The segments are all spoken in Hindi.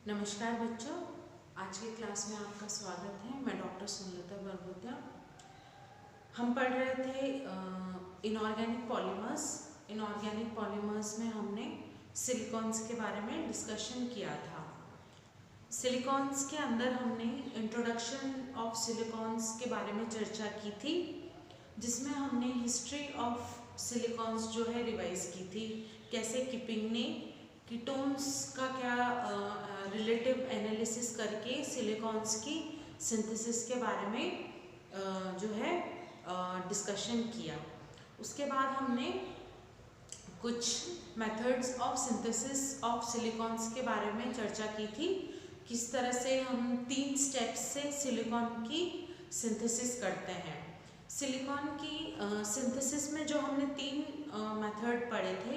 नमस्कार बच्चों, आज की क्लास में आपका स्वागत है। मैं डॉक्टर सुनीता बरबुद्या। हम पढ़ रहे थे इनऑर्गेनिक पॉलीमर्स। इनऑर्गेनिक पॉलीमर्स में हमने सिलिकॉन्स के बारे में डिस्कशन किया था। सिलिकॉन्स के अंदर हमने इंट्रोडक्शन ऑफ सिलिकॉन्स के बारे में चर्चा की थी, जिसमें हमने हिस्ट्री ऑफ सिलिकॉन्स जो है रिवाइज की थी। कैसे किपिंग ने कीटोन्स का क्या रिलेटिव एनालिसिस करके सिलिकॉन्स की सिंथेसिस के बारे में जो है डिस्कशन किया। उसके बाद हमने कुछ methods of synthesis of silicones के बारे में चर्चा की थी। किस तरह से हम 3 स्टेप्स से सिलिकॉन की सिंथेसिस करते हैं। सिलिकॉन की सिंथेसिस में जो हमने 3 मेथड पढ़े थे,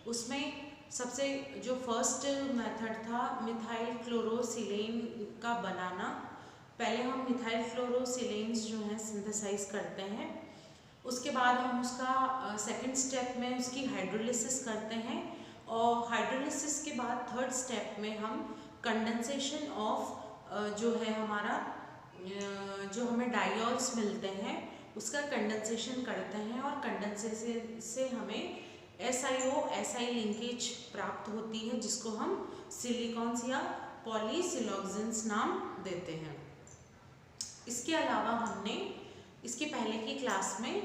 उसमें सबसे जो फर्स्ट मेथड था मिथाइल क्लोरोसिलेन का बनाना। पहले हम मिथाइल क्लोरोसिलेन्स जो हैं सिंथेसाइज करते हैं। उसके बाद हम उसका सेकंड स्टेप में उसकी हाइड्रोलिसिस करते हैं, और हाइड्रोलिसिस के बाद थर्ड स्टेप में हम कंडेंसेशन ऑफ जो है हमारा जो हमें डायोल्स मिलते हैं उसका कंडेंसेशन करते हैं, और कंडेंसेशन से हमें SiO-Si लिंकेज प्राप्त होती है, जिसको हम सिलिकॉन्स या पॉलीसिलॉक्सेंस नाम देते हैं। इसके अलावा हमने इसके पहले की क्लास में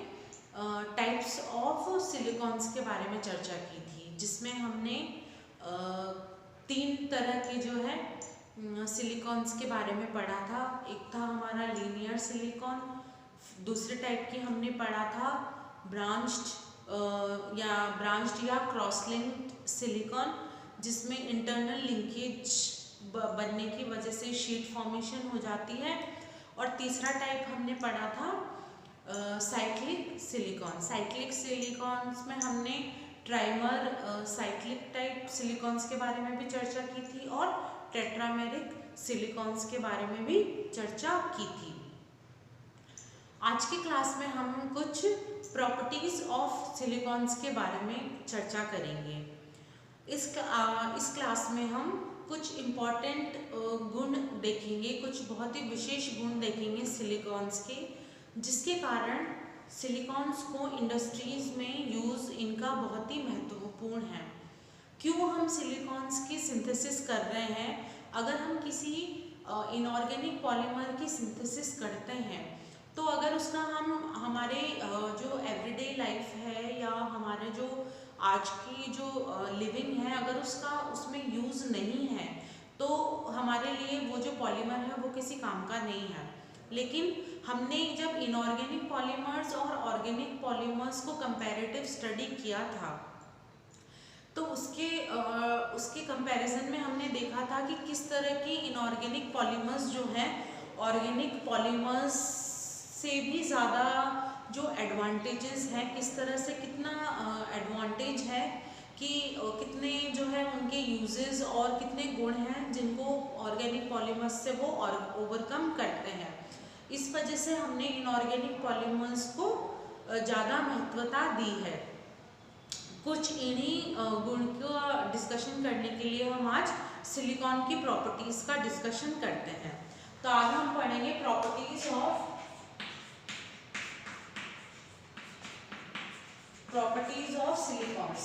टाइप्स ऑफ सिलिकॉन्स के बारे में चर्चा की थी, जिसमें हमने 3 तरह के जो है सिलिकॉन्स के बारे में पढ़ा था। एक था हमारा लीनियर सिलिकॉन, दूसरे टाइप की हमने पढ़ा था ब्रांच्ड या क्रॉस लिंक्ड सिलिकॉन, जिसमें इंटरनल लिंकेज बनने की वजह से शीट फॉर्मेशन हो जाती है। और तीसरा टाइप हमने पढ़ा था साइक्लिक सिलिकॉन। साइक्लिक सिलिकॉन्स में हमने ट्राइमर साइक्लिक टाइप सिलिकॉन्स के बारे में भी चर्चा की थी, और टेट्रामेरिक सिलिकॉन्स के बारे में भी चर्चा की थी। आज की क्लास में हम कुछ प्रॉपर्टीज ऑफ सिलिकॉन्स के बारे में चर्चा करेंगे। इस क्लास में हम कुछ इम्पॉर्टेंट गुण देखेंगे, कुछ बहुत ही विशेष गुण देखेंगे सिलिकॉन्स के, जिसके कारण सिलिकॉन्स को इंडस्ट्रीज में यूज़ इनका बहुत ही महत्वपूर्ण है। क्यों हम सिलिकॉन्स की सिंथेसिस कर रहे हैं? अगर हम किसी इनऑर्गेनिक पॉलीमर की सिंथेसिस करते हैं, तो अगर उसका हम हमारे जो एवरीडे लाइफ है या हमारे जो आज की जो लिविंग है, अगर उसमें यूज़ नहीं है, तो हमारे लिए वो जो पॉलीमर है वो किसी काम का नहीं है। लेकिन हमने जब इनऑर्गेनिक पॉलीमर्स और ऑर्गेनिक पॉलीमर्स को कंपैरेटिव स्टडी किया था, तो उसके कंपैरिजन में हमने देखा था कि किस तरह के इनऑर्गेनिक पॉलीमर्स जो हैं ऑर्गेनिक पॉलीमर्स से भी ज़्यादा जो एडवांटेजेस हैं, किस तरह से कितना एडवांटेज है कि कितने जो है उनके यूजेस और कितने गुण हैं जिनको ऑर्गेनिक पॉलीमर्स से वो ओवरकम करते हैं। इस वजह से हमने इनऑर्गेनिक पॉलीमर्स को ज़्यादा महत्वता दी है। कुछ इन्हीं गुण का डिस्कशन करने के लिए हम आज सिलिकॉन की प्रॉपर्टीज़ का डिस्कशन करते हैं। तो आज हम पढ़ेंगे प्रॉपर्टीज ऑफ सिलिकॉन्स।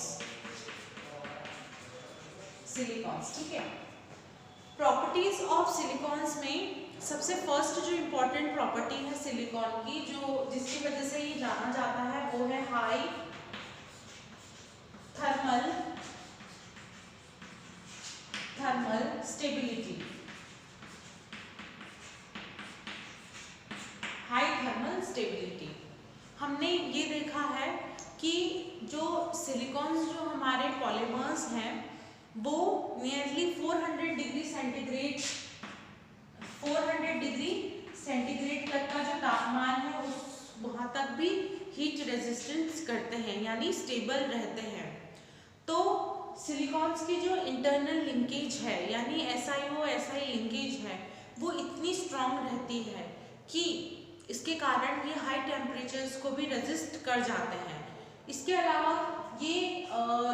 ठीक है, प्रॉपर्टीज ऑफ सिलिकॉन्स में सबसे फर्स्ट जो इम्पोर्टेंट प्रॉपर्टी है सिलिकॉन की, जो जिसकी वजह से ये जाना जाता है, वो है high thermal stability. High thermal stability. हमने ये देखा है कि जो सिलिकॉन्स जो हमारे पॉलीमर्स हैं वो नियरली 400 डिग्री सेंटीग्रेड तक का जो तापमान है उस वहाँ तक भी हीट रेजिस्टेंस करते हैं, यानी स्टेबल रहते हैं। तो सिलिकॉन्स की जो इंटरनल लिंकेज है, यानी SiO-Si लिंकेज है, वो इतनी स्ट्रॉन्ग रहती है कि इसके कारण ये हाई टेम्परेचर्स को भी रेजिस्ट कर जाते हैं। इसके अलावा ये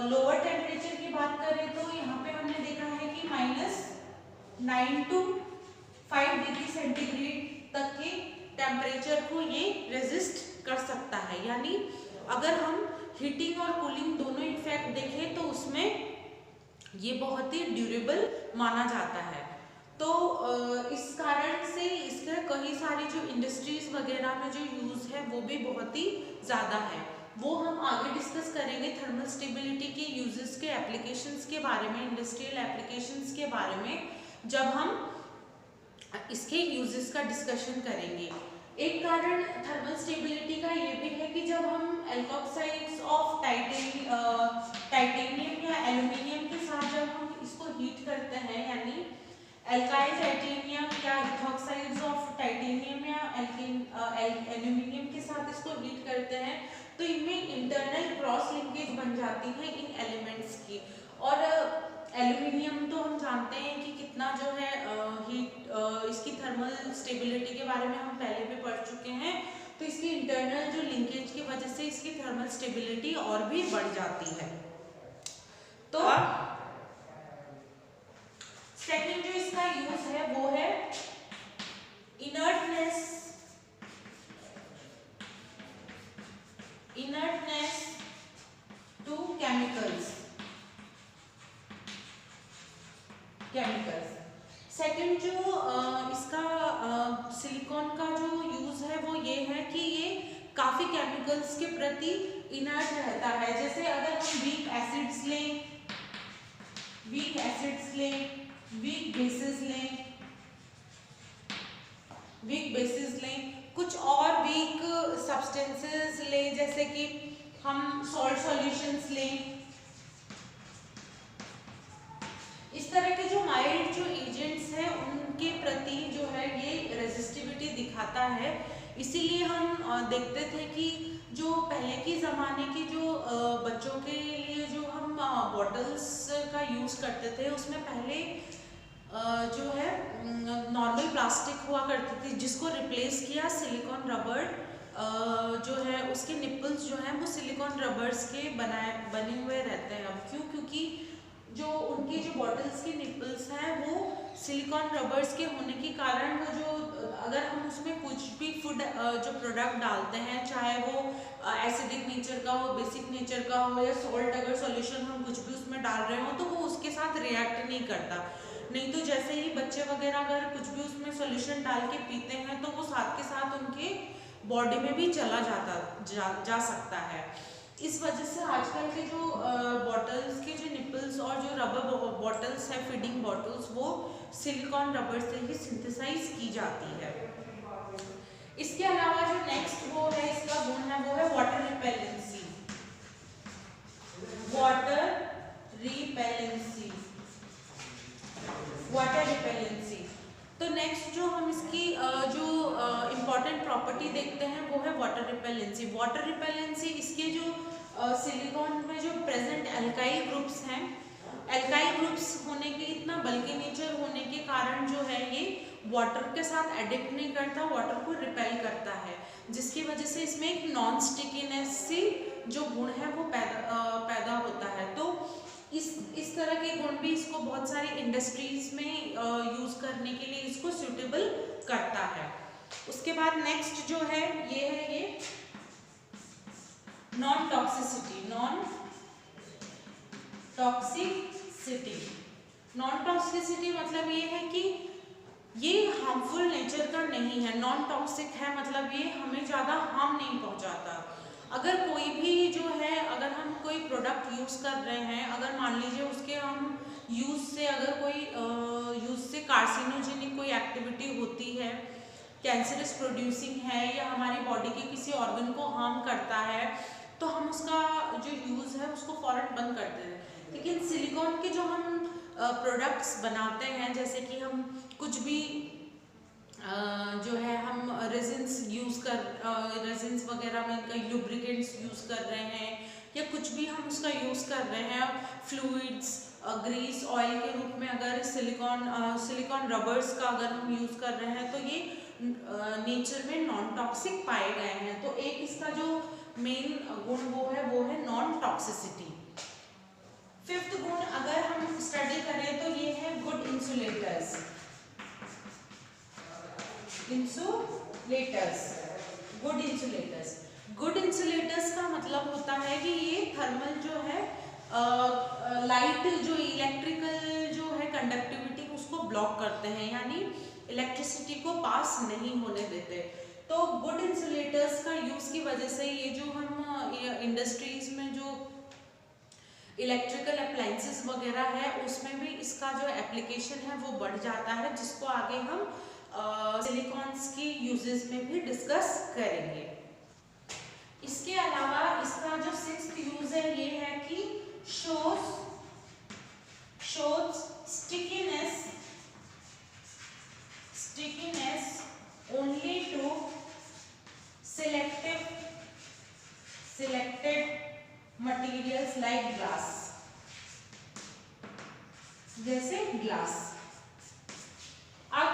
लोअर टेम्परेचर की बात करें तो यहाँ पे हमने देखा है कि 9 to 5 डिग्री सेंटीग्रेड तक के टेम्परेचर को ये रेजिस्ट कर सकता है। यानी अगर हम हीटिंग और कूलिंग दोनों इफेक्ट देखें तो उसमें ये बहुत ही ड्यूरेबल माना जाता है। तो इस कारण से इसके कई सारी जो इंडस्ट्रीज वगैरह में जो यूज़ है वो भी बहुत ही ज़्यादा है। वो हम आगे डिस्कस करेंगे थर्मल स्टेबिलिटी के यूजेस के एप्लीकेशंस के बारे में, इंडस्ट्रियल एप्लीकेशंस के बारे में जब हम इसके यूजेस का डिस्कशन करेंगे। एक कारण थर्मल स्टेबिलिटी का ये भी है कि जब हम एल्कोक्साइड्स ऑफ टाइटेनियम या एल्यूमिनियम के साथ जब हम इसको हीट करते हैं, यानी एल्काइल टाइटेनियम या इथॉक्साइड्स ऑफ टाइटेनियम या एल्यूमिनियम के साथ इसको हीट करते हैं तो इनमें इंटरनल क्रॉस लिंकेज बन जाती है इन एलिमेंट्स की। और एल्यूमिनियम तो हम जानते हैं कि कितना जो है इसकी थर्मल स्टेबिलिटी के बारे में हम पहले भी पढ़ चुके हैं। तो इसकी इंटरनल जो लिंकेज की वजह से इसकी थर्मल स्टेबिलिटी और भी बढ़ जाती है। तो सेकेंड जो इसका यूज है वो है इनर्टनेस टू केमिकल्स। सेकेंड जो इसका सिलिकॉन का जो यूज है वो ये है कि ये काफी केमिकल्स के प्रति इनर्ट रहता है। जैसे अगर हम वीक एसिड्स लें, वीक बेसिस लें, कुछ और वीक सब्सटेंसेस लें, जैसे कि हम सॉल्ट सॉल्यूशंस लें। इस तरह के जो माइल्ड जो एजेंट्स हैं उनके प्रति जो है ये रेजिस्टिविटी दिखाता है। इसीलिए हम देखते थे कि जो पहले के ज़माने के जो बच्चों के लिए जो हम बॉटल्स का यूज़ करते थे उसमें पहले जो है नॉर्मल प्लास्टिक हुआ करती थी जिसको रिप्लेस किया सिलिकॉन रबर। जो है उसके निप्पल्स जो हैं वो सिलिकॉन रबर्स के बने हुए रहते हैं। अब क्यों? क्योंकि जो उनकी जो बॉटल्स के निप्पल्स हैं वो सिलिकॉन रबर्स के होने के कारण वो जो अगर हम उसमें कुछ भी फूड जो प्रोडक्ट डालते हैं, चाहे वो एसिडिक नेचर का हो, बेसिक नेचर का हो या सॉल्ट अगर सॉल्यूशन हम कुछ भी उसमें डाल रहे हो तो वो उसके साथ रिएक्ट नहीं करता। नहीं तो जैसे ही बच्चे वगैरह अगर कुछ भी उसमें सॉल्यूशन डाल के पीते हैं तो वो साथ के साथ उनके बॉडी में भी चला जा सकता है। इस वजह से आजकल के जो बॉटल्स के जो निपल्स और जो रबर बॉटल्स है, फीडिंग बॉटल्स, वो सिलिकॉन रबर से ही सिंथेसाइज की जाती है। इसके अलावा जो नेक्स्ट वो है इसका गुण है वो है वाटर रिपेलेंसी। तो नेक्स्ट जो हम इसकी जो इम्पॉर्टेंट प्रॉपर्टी देखते हैं वो है वाटर रिपेलेंसी। वाटर रिपेलेंसी इसके जो सिलिकॉन में जो प्रेजेंट एल्काइल ग्रुप्स हैं, एल्काइल ग्रुप्स होने के इतना बल्कि नेचर होने के कारण जो है ये वाटर के साथ एडिक्ट नहीं करता, वाटर को रिपेल करता है, जिसकी वजह से इसमें एक नॉन स्टिकीनेस सी जो गुण है वो पैदा होता है। तो इस तरह के गुण भी इसको बहुत सारी इंडस्ट्रीज में यूज करने के लिए इसको सूटेबल करता है। उसके बाद नेक्स्ट जो है ये नॉन टॉक्सिसिटी। नॉन टॉक्सिसिटी मतलब ये है कि ये हार्मफुल नेचर का नहीं है, नॉन टॉक्सिक है, मतलब ये हमें ज़्यादा हार्म नहीं पहुंचाता। अगर कोई भी जो है, अगर हम कोई प्रोडक्ट यूज़ कर रहे हैं, अगर मान लीजिए उसके हम यूज़ से अगर कोई यूज़ से कार्सिनोजेनिक कोई एक्टिविटी होती है, कैंसरस प्रोड्यूसिंग है या हमारी बॉडी के किसी ऑर्गन को हार्म करता है, तो हम उसका जो यूज़ है उसको फ़ौरन बंद कर देते हैं। लेकिन सिलिकॉन के जो हम प्रोडक्ट्स बनाते हैं, जैसे कि हम कुछ भी जो है हम रेजिन्स रेजिन्स वगैरह में कई लुब्रिकेंट्स यूज़ कर रहे हैं या कुछ भी हम उसका यूज़ कर रहे हैं, फ्लूइड्स, ग्रीस, ऑयल के रूप में अगर सिलिकॉन रबर्स का अगर हम यूज़ कर रहे हैं तो ये नेचर में नॉन टॉक्सिक पाए गए हैं। तो एक इसका जो मेन गुण वो है नॉन टॉक्सिसिटी। फिफ्थ गुण अगर हम स्टडी करें तो ये है good insulators. Insulators, good insulators. Good insulators का मतलब होता है कि ये थर्मल जो है लाइट जो इलेक्ट्रिकल जो है कंडक्टिविटी उसको ब्लॉक करते हैं, यानी इलेक्ट्रिसिटी को पास नहीं होने देते। तो गुड इंसुलेटर्स का यूज की वजह से ये जो हम इंडस्ट्रीज में जो इलेक्ट्रिकल अप्लायंसेस वगैरह है उसमें भी इसका जो एप्लीकेशन है वो बढ़ जाता है, जिसको आगे हम सिलिकॉन्स की यूजेस में भी डिस्कस करेंगे। इसके अलावा इसका जो 6th यूज है ये है कि shows stickiness only to selected materials like glass, जैसे ग्लास। अब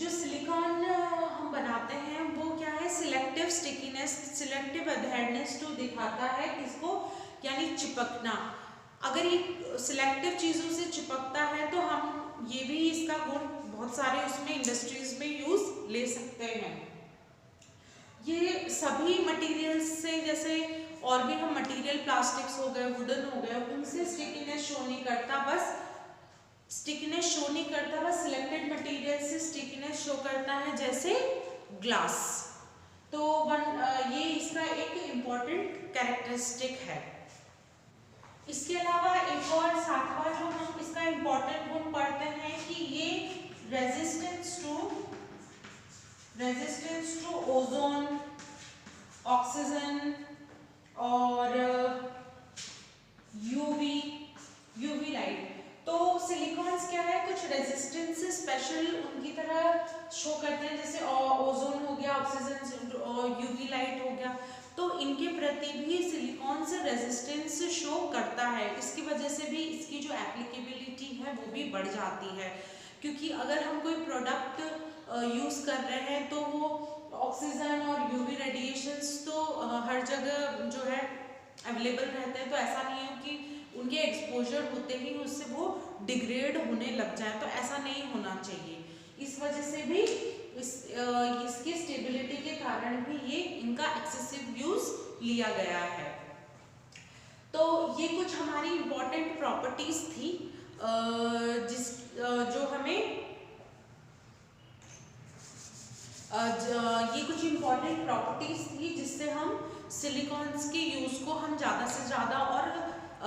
जो सिलिकॉन हम बनाते हैं वो क्या है, selective stickiness, selective adherence to दिखाता है किसको, यानी चिपकना। अगर ये सिलेक्टिव चीज़ों से चिपकता है तो हम ये भी इसका गुण बहुत सारे उसमें इंडस्ट्रीज में यूज ले सकते हैं। ये सभी मटेरियल्स से, जैसे और भी हम मटेरियल प्लास्टिक्स हो गए, वुडन हो गए, उनसे स्टिकीनेस शो नहीं करता, बस स्टिकीनेस शो नहीं करता, बस सिलेक्टेड मटेरियल से स्टिकीनेस शो करता है, जैसे ग्लास। तो ये इसका एक इम्पॉर्टेंट कैरेक्टरिस्टिक है। इसके अलावा एक और 7वां जो हम इसका इम्पॉर्टेंट गुण पढ़ते हैं कि ये रेजिस्टेंस टू ओजोन, ऑक्सीजन और यूवी लाइट। तो सिलिकॉन्स क्या है, कुछ रेजिस्टेंस स्पेशल उनकी तरह शो करते हैं, जैसे ओजोन हो गया, ऑक्सीजन और यूवी लाइट हो गया। तो इनके प्रति भी सिलिकॉन से रेजिस्टेंस शो करता है। इसकी वजह से भी इसकी जो एप्लीकेबिलिटी है वो भी बढ़ जाती है, क्योंकि अगर हम कोई प्रोडक्ट यूज़ कर रहे हैं तो वो ऑक्सीजन और यूवी रेडिएशंस तो हर जगह जो है अवेलेबल रहते हैं। तो ऐसा नहीं है कि उनके एक्सपोजर होते ही उससे वो डिग्रेड होने लग जाए, तो ऐसा नहीं होना चाहिए। इस वजह से भी इसकी स्टेबिलिटी के कारण भी ये इनका एक्सेसिव यूज लिया गया है। तो ये कुछ हमारी इम्पोर्टेंट प्रॉपर्टीज थी जो हमें ये कुछ इम्पॉर्टेंट प्रॉपर्टीज थी जिससे हम सिलिकॉन्स के यूज को हम ज़्यादा से ज़्यादा और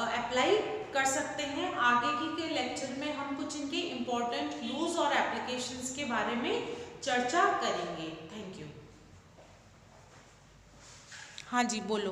अप्लाई कर सकते हैं। आगे के लेक्चर में हम कुछ इनके इम्पॉर्टेंट यूज और एप्लीकेशंस के बारे में चर्चा करेंगे। Thank you. हाँ जी, बोलो।